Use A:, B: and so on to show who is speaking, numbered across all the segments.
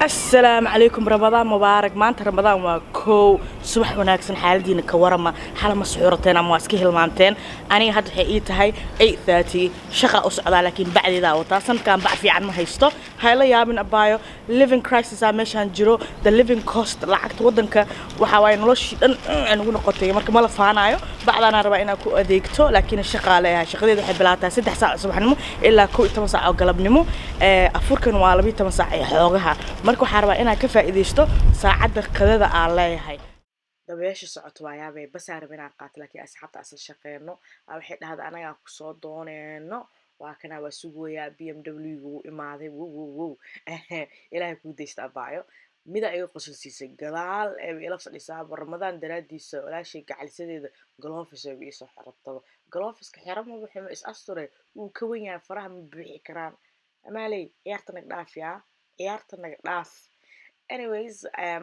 A: السلام عليكم رمضان مبارك ما أنت رمضان وكو صباح وناكسن حالدين كورما حال مسحورتين أما واسكي هالمامتين أنا هاد حقيقة هاي 8:30 شقة أسعد لكن بعد ذا وطاسن كان بعد في عن ما هيستو هاي لا يا من أبايو living crisis ماشان جرو the living cost لعقت ودنك وحاوي نلوش أنا نقول قطعي مرك ما لفانايو بعد أنا ربعنا أكو أديكتو لكن الشقة عليها شقة دي حب لها 6 ساعات صباح نمو إلا كو 8 ساعة قلب نمو أفركن والبي 8 ساعة حوجها marka waxaan rabaa inaan ka faa'iideysto saacada qadada aan leeyahay dabeesha socoto waayaabay bas aan rabaa inaan qaato laakiin asxaabta asal shaqeeno waxay dhahda anaga ku soo dooneeno waa kana waa sugooyaa BMW gu imaaday wow ilaahay ku deysta abaayo mida ay qosol siisay gadaal ee ila fadhisaa Ramadan daraadiisa walaashay gacalsadeeda gloves ay isoo xirtaba gloveska xiran ma wuxuu is asturay uu ka weyn yahay faraha ma bixi karaan amaalay ciyaarta dhaafiyaa ciyaarta naga dhaaf anyways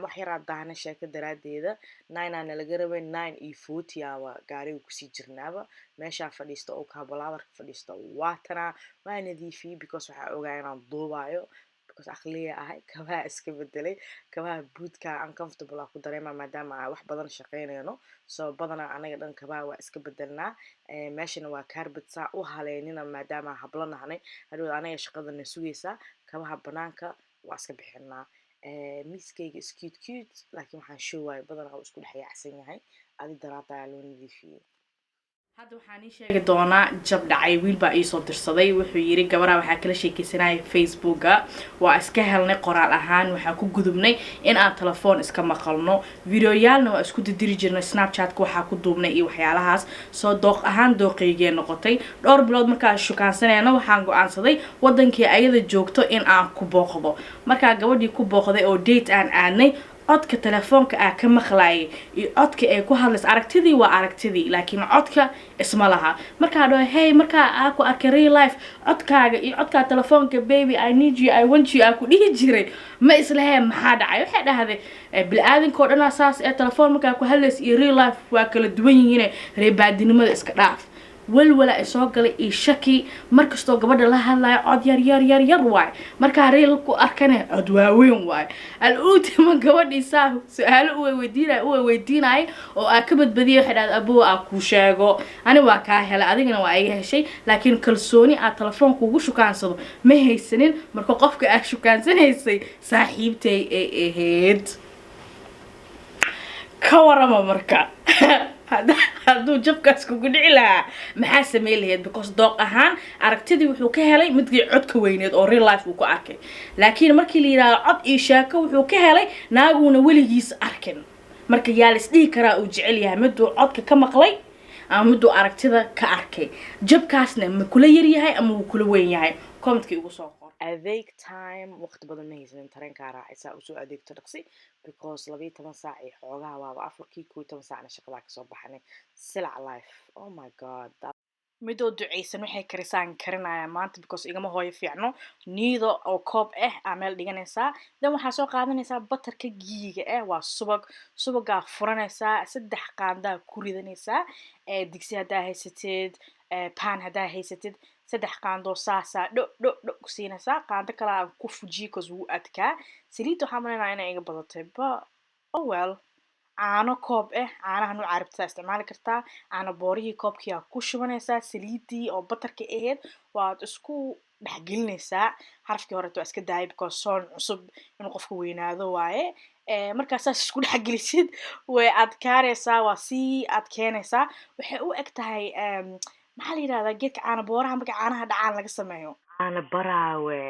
A: wax yar daahna sheeka daraadeeda 9 aan laga rabay 9:40 awa gaariga ku sii jirnaaba meesha fadhiisto oo kaabalaadar fadhiisto waatana waa nadiifi because waxa ogaa inaan duubayo because aqliya ahay kabaha iska bedelay kabaha boodka uncomfortable ku dareema maadaama wax badan shaqeynayno soo badana anaga dhan kabaha waa iska bedelnaa meeshana waa carpet saa u haleynina maadaama hablanahay hadhow anaga shaqadana sugaysa kabaha banaanka waa iska bixinaa miskayga is cute laakiin waxaan showay badanaa uu isku dhex yaacsan yahay adi daraata loo nadiifiyay hadda waxaan ii sheegi doonaa jab dhacay wiil baa ii soo dirsaday wuxuu yiri gabadha waxa kala sheekaysanay Facebooka waa iska helnay qoraal ahaan waxa ku gudubnay in aan telefoon iska maqalno videoyaalna waa isku diri jirnay Snapchat-ka waxa ku duubnay iyo waxyaalahaas soo dooq ahaan dooqeygee noqotay dhowr bilood markaa shukaansanayna waxaan go'aansaday wadankii ayada joogto in aan ku booqdo markaa gabadhii ku booqday oo date aan aanay codka telefoonka ka maqlaay iyo codka ay ku hadlays aragtidii waa aragtidii laakiin codka isma laha marka dhoo hey marka ku arkay real life codkaaga iyo codka telefoonka baby I need you I want you ku dhihi jiray ma islahay maxaa dhacay waxa dhahday bil aadanko dhan asaas ee telefoon marka ku hadlays iyo real life waa kala duwan yihiin reebaadinimada iska dhaaf walwala ay soo galay iyo shaki markastoo gabadha la hadlayo cod yar waay marka reel ku arkane cod waaweyn waay al-uutama gabadhiisa su'aalo u weydiinay oo ka badbadiyo xidhaad aboo ku sheego ani waa ka helay adigana waa ay heshay laakiin kalsooni telefoonka ugu shukaansado ma haysanin marka qofka shukaansanayay saaxiibtay ee aheed ka warama marka haduu jabkaas ku dhici lahaa maxaa sameey lahayd because dooq ahaan aragtidii wuxuu ka helay midkii codka weyneed oo real life uu ku arkay laakiin markii la yiraahdo cod iyo sheeko wuxuu ka helay naaguna waligiis arkin marka yaa la isdhihi karaa uu jecel yahay miduu codka ka maqlay ama miduu aragtida ka arkay jabkaasna ma kula yar yahay ama uu kula weyn yahay comment-kii ugu soo qor adeeg time waqti badan ma haysan tareenka raacaysa u soo adeegto dhaqsi because 12 saac ee xoogaha waa afarkii 12 saac shaqada ka soo baxanay silac life oh my god midoo duceysan waxay karisaan karinaya maanta because igama hooyo fiicno niido oo koob meel dhiganaysa dan waxa soo qaadanaysa batarka giiga waa subaga furanaysa 3 qaanda ku ridanaysa digsi hadaa haysateed pan hadaa haysateed 3 qaando saasa dho ku siinaysa qaando kala ku fujiyo cause wuu adkaa saliid waxa malayna inay iga badatay ba oh well caano koob caanaha nu carabta isticmaali kartaa caano boorihii koobkii ku shubanaysaa saliidii oo batarka aheed waad isku dhaxgelinaysaa harfkii hore waa iska daayay because soon cusub inuu qofku weynaado waaye markaas isku dhaxgelisid way adkaaraysaa waa si adkeenaysaa waxay u eg tahay maxaa la yiraahdaa geedka caano booraha marka caanaha dhacaan laga sameeyo caano baraawe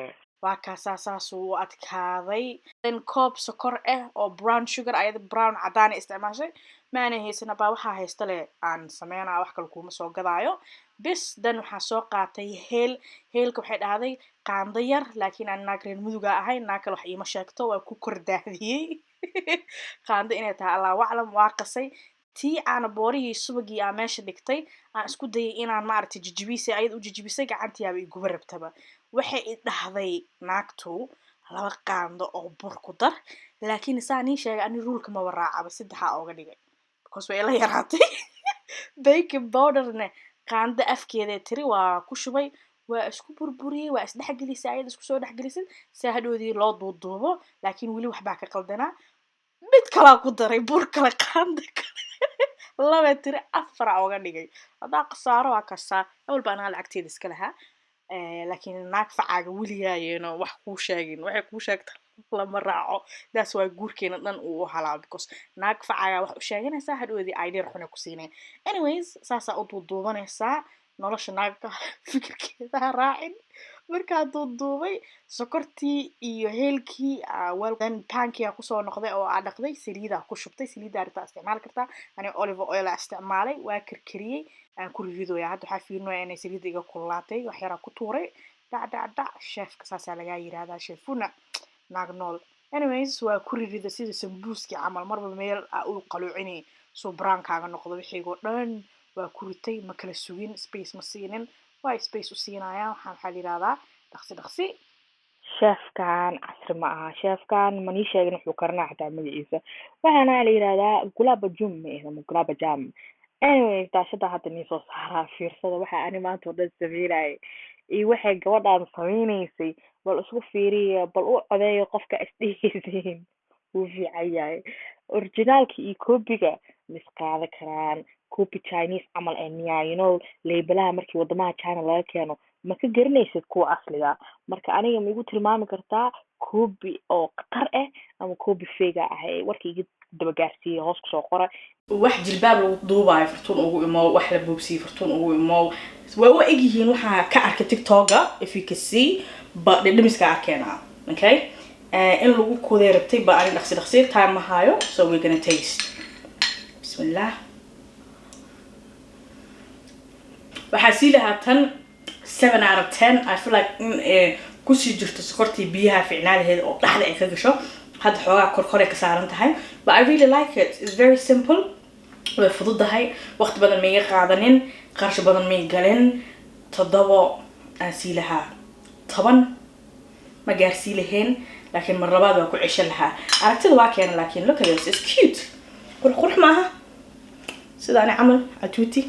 A: waa kaasaas uu adkaaday in koob sokor oo brown sugar ayada brown cadaan isticmaashay maana haysan baa waxa haysta le aan sameeyana wax kale kuma soo gadaayo bis dan waxa soo qaatay heelka waxay dhahday qaando yar laakiin aan naagreer muduga ahay naag kale wax iima sheegto waa ku kordaadiyay qaando inay tahay Allah waclam waa qasay tii aan boorihii subagii meesha dhigtay aan isku dayay inaan maartay jijibisay ayad u jijibisay gacantiyaaba igu rabtaba waxay dhahday naagtu 2 qaando oo bur ku dar laakiin isaani sheegay ani rulka ma waraacaba 3 ooga dhigay because way la yaraatay baking powder qaando afkeeda tiri waa ku shubay waa isku burburiyey waa isdhexgelisay ayada isku soo dhexgelisid si hadhoodii loo duuduubo laakiin weli waxbaa ka qaldanaa mid kalaa ku daray bur kale qaanda kale laba tiri afara oga dhigay haddaa khasaaro waa kasaa awal baa anaa lacagteeda iska lahaa laakiin naag facaaga weligaayeeno wax kuu sheegin waxay kuu sheegta lama raaco daas waa guurkeena dhan uu halaa because naag facaaga wax u sheeganaysaa hadhoodii idea xun ku siinay anyways saasaa u duuduubanaysaa nolosha naagka fikirkeeda ha raacin markaa duuduubay sokortii iyo heelkii weldan pankia kusoo noqday oo aa dhaqday saliidaa ku shubtay saliidaa ritaa isticmaali kartaa aniga olive oil aa isticmaalay waa karkariyey aan ku riridooya hadda waxaa fiirinaya inay saliidda iga kululaatay wax yaraa ku tuuray dhac sheefka saasaa lagaa yirahdaa sheefuna naag nool anyways waa ku ririda sida sambuuskii camal marba meel aa u qaluucinay soo braankaaga noqdo wixiigoo dhan waa ku ritay ma kala sugin space ma siinin waa space u siinaya waxaa la yirahdaa dhaqsi sheefkan casri ma aha sheefkan manii sheegin wuxuu karanaa xataa magaciisa waxaana la yirahdaa gulaba jum ama gulaba jam anyways daashada hadda nii soo saaraa fiirsada waxa ani maanta oo dhan sameynayay iyo waxay gabadhaan sameynaysay bal isku fiiriya bal u codeeyo qofka isdhehaysiin wuu fiican yahay originaalka iyo koobiga mis qaada karaan copy Chinese camal miyaa labelaha markii wadamaha China laga keeno ma ka garanaysid kuwa asliga marka aniga ma igu tilmaami kartaa copy oo qatar ah ama copy fake ah warkayga daba gaarsiiyo hoos kusoo qora wax jilbaab lagu duubayo fartuun ugu imo wax la boobsiyo fartuun ugu imo waa u egyihiin waxa ka arkay TikTok if you can see but dhimiska arkeena okay in lagu kooday rabtay ba ani dhaqsi time ma hayo so we're going to taste bismillah waxaa sii lahaa tan 7 out of 10 I feel like in kusii jirto sokortii biyaha fiicnaalaheeda oo dhaxda ay ka gasho hadda xoogaa korkor ay ka saaran tahay but I really like it it's very simple way fududahay waqti badan ma iga qaadanin qarash badan ma galin 7 aan sii lahaa 10 ma gaarsii lahayn laakiin mar labaad waa ku cishan lahaa aragtida waa keenan laakiin look at this it's cute qurux maaha sidaani camal atuuti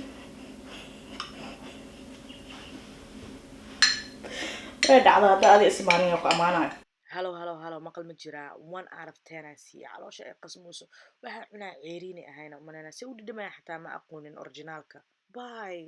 A: dhacdo hadda adi ismaaniyo ku amaanayo halo maqal ma jiraa 1 out of 10 aan siiya caloosha ay qasmuuso waxaa cunaa ceeriini ahayna umanayna si u dhidhamaya xataa ma aqoonin originaalka bye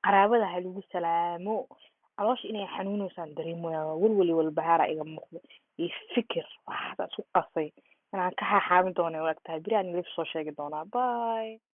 A: qaraabada ha lagu salaamo caloosha inay xanuunaysaan dareemoyaa walwali walbahaara iga muuqdo iyo fikir waxaad isku qasay inaan ka xaaxaamin doono waqtiga biraan ilaa soo sheegi doonaa bye